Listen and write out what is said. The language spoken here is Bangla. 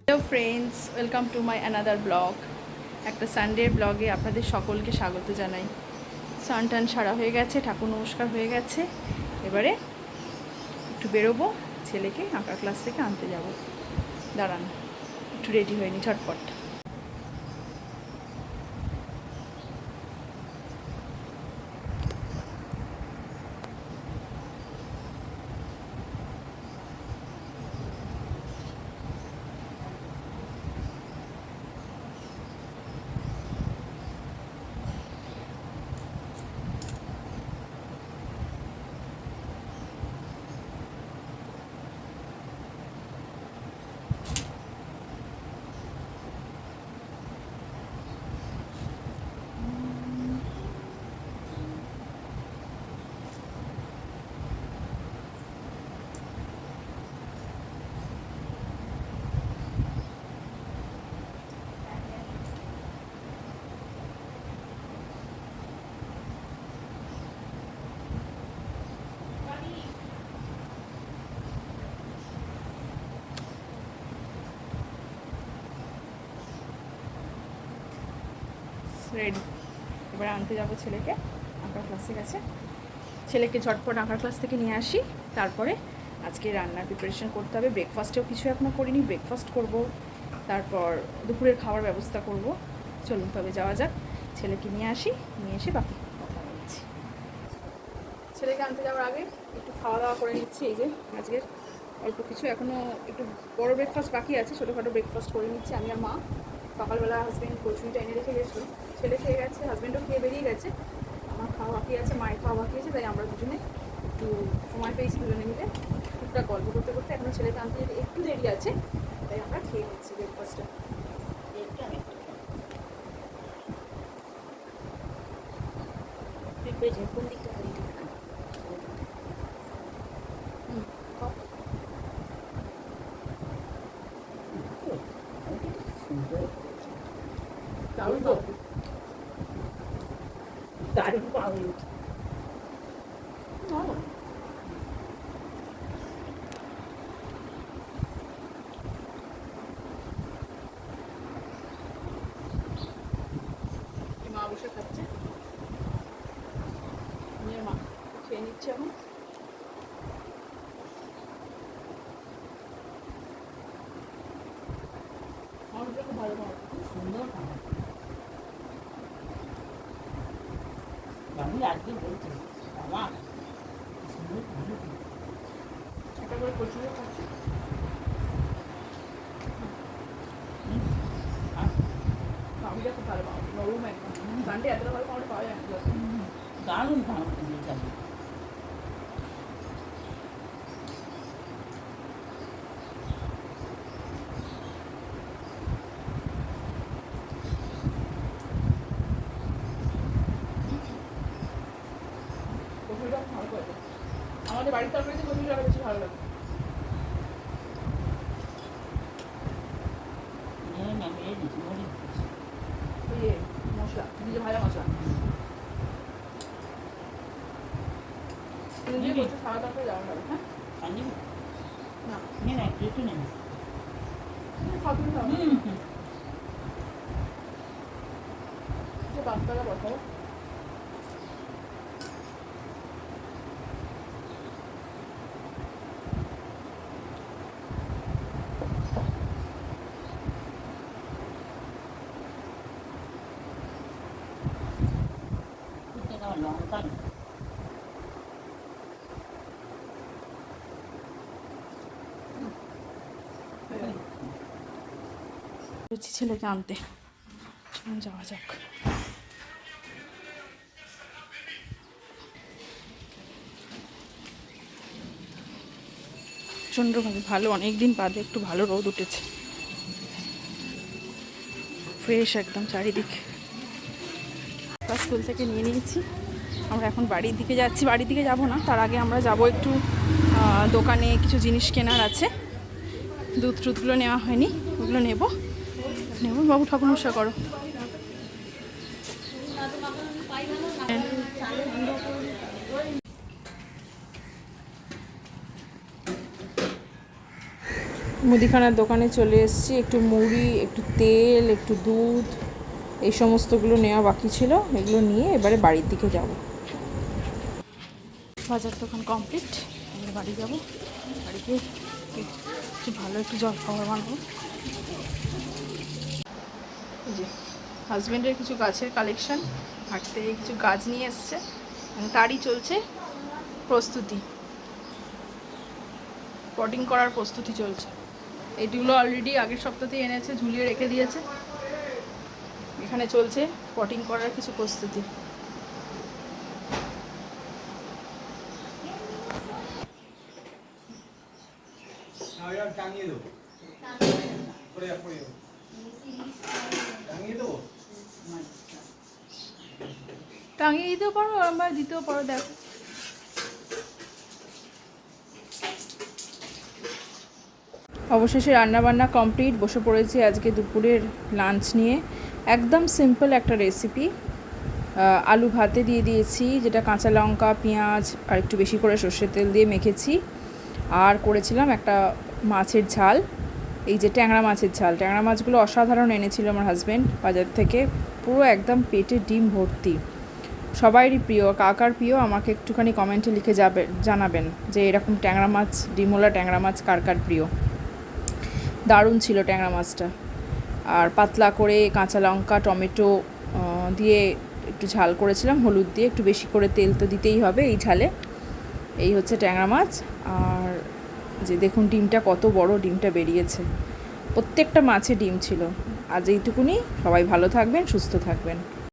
Hello friends, welcome to my another blog. একটা সানডের ব্লগে আপনাদের সকলকে স্বাগত জানাই। স্নান টান সারা হয়ে গেছে, ঠাকুর নমস্কার হয়ে গেছে। এবারে একটু বেরোবো, ছেলেকে আঁকার ক্লাস থেকে আনতে যাব। দাঁড়ান, একটু রেডি হয়ে নি ঝটপট। রেডি, এবার আনতে যাব ছেলেকে। আঁকার ক্লাসে গেছে, ছেলেকে ঝটপট আঁকার ক্লাস থেকে নিয়ে আসি। তারপরে আজকে রান্নার প্রিপারেশন করতে হবে। ব্রেকফাস্টেও কিছু এখনও করিনি, ব্রেকফাস্ট করব, তারপর দুপুরের খাওয়ার ব্যবস্থা করব। চলুন তবে যাওয়া যাক, ছেলেকে নিয়ে আসি, নিয়ে এসে বাকি কথা বলছি। ছেলেকে আনতে যাওয়ার আগে একটু খাওয়া দাওয়া করে নিচ্ছি। এই যে আজকের অল্প কিছু, এখনও একটু বড় ব্রেকফাস্ট বাকি আছে, ছোটোখাটো ব্রেকফাস্ট করে নিচ্ছি আমি আর মা। সকালবেলা হাজব্যান্ড কচুরিটা এনে রেখে গেছিলো, ছেলে খেয়ে গেছে, হাজব্যান্ডও খেয়ে বেরিয়ে গেছে। আমার খাওয়া বাকি আছে, মায়ের খাওয়া বাকি আছে, তাই আমরা দুজনে একটু সময় পেয়েছি দুজনে মিলে টুকটাক গল্প করতে করতে। এখনও ছেলেকে আনতে যেতে একটু দেরি আছে, তাই আমরা খেয়ে নিচ্ছি ব্রেকফাস্টটা। কোন দিকটা দারুণ পাওয়া মা বসে খাচ্ছে, মেয়ের মা খেয়ে নিচ্ছে এখন। মাংসটা খুব ভালো খাওয়া, সুন্দর খাবার। আমি আজকে বলছি বাবা সুন্দর খাবার। একটা করে কচুরিও খাচ্ছে। পাউডিটা খুব ভালো পাউডি, নরম একদম। সানডে এতটা ভালো পাউডি পাওয়া যায় না। দারুণ খাবার তুমি যাবে। কচুরিটা খুব ভালো করে, আমাদের বাড়ির তরকারিতে কচুরিটা আরও বেশি ভালো লাগে। নামিয়ে দিচ্ছি মরিচ দিচ্ছি। ইয়ে মশলা, নিজে ভাজা মশলা নিজে কচু সারা তরকারি দেওয়া হবে। হ্যাঁ পানি না নে না একটু নেন। খাবি না, বাচ্চারা বসাবো। লঙ্কা ছেলেকে আনতে যাওয়া যাক। প্রচণ্ডভাবে ভালো, অনেকদিন বাদে একটু ভালো রোদ উঠেছে, ফ্রেশ একদম চারিদিক। স্কুল থেকে নিয়ে নিয়েছি, আমরা এখন বাড়ির দিকে যাচ্ছি। বাড়ির দিকে যাব না, তার আগে আমরা যাব একটু দোকানে, কিছু জিনিস কেনার আছে। দুধ টুধগুলো নেওয়া হয়নি, ওগুলো নেব। বাবু ঠাকুর নমস্কার করো। মুদিখানার দোকানে চলে এসেছি, একটু মুড়ি, একটু তেল, একটু দুধ, এই সমস্তগুলো নেওয়া বাকি ছিল। এগুলো নিয়ে এবারে বাড়ির দিকে যাব। বাজার দোকান কমপ্লিট, এবারে বাড়ি যাব। বাড়িতে একটু ভালো একটু জলখাবার বানাবো। এই যে হাজব্যান্ডের কিছু গাছের কালেকশন, হাট থেকে কিছু গাছ নিয়ে এসছে, তারই চলছে প্রস্তুতি, পটিং করার প্রস্তুতি চলছে। এইগুলো অলরেডি আগের সপ্তাহতেই এনেছে, ঝুলিয়ে রেখে দিয়েছে। এখানে চলছে পটিং করার কিছু প্রস্তুতি। টাঙিয়ে দিতেও পারো, আবার দিতেও পারো। দেখো অবশেষে রান্নাবান্না কমপ্লিট, বসে পড়েছি আজকে দুপুরের লাঞ্চ নিয়ে। একদম সিম্পল একটা রেসিপি, আলু ভাতে দিয়ে দিয়েছি, যেটা কাঁচা লঙ্কা, পেঁয়াজ আর একটু বেশি করে সর্ষের তেল দিয়ে মেখেছি। আর করেছিলাম একটা মাছের ঝাল, এই যে ট্যাংরা মাছের ঝাল। ট্যাংরা মাছগুলো অসাধারণ এনেছিল আমার হাজব্যান্ড বাজার থেকে, পুরো একদম পেটে ডিম ভর্তি। সবাইরই প্রিয়, কাকার প্রিয় আমাকে একটুখানি কমেন্টে লিখে জানাবেন যে এরকম ট্যাংরা মাছ, ডিমওয়ালা ট্যাংরা মাছ কার কার প্রিয়। দারুণ ছিল ট্যাংরা মাছটা। আর পাতলা করে কাঁচা লঙ্কা, টমেটো দিয়ে একটু ঝাল করেছিলাম, হলুদ দিয়ে। একটু বেশি করে তেল তো দিতেই হবে এই ঝালে। এই হচ্ছে ট্যাংরা মাছ। আর যে দেখুন ডিমটা কত বড় ডিমটা বেরিয়েছে, প্রত্যেকটা মাছে ডিম ছিল। আজ এইটুকুনি, সবাই ভালো থাকবেন, সুস্থ থাকবেন।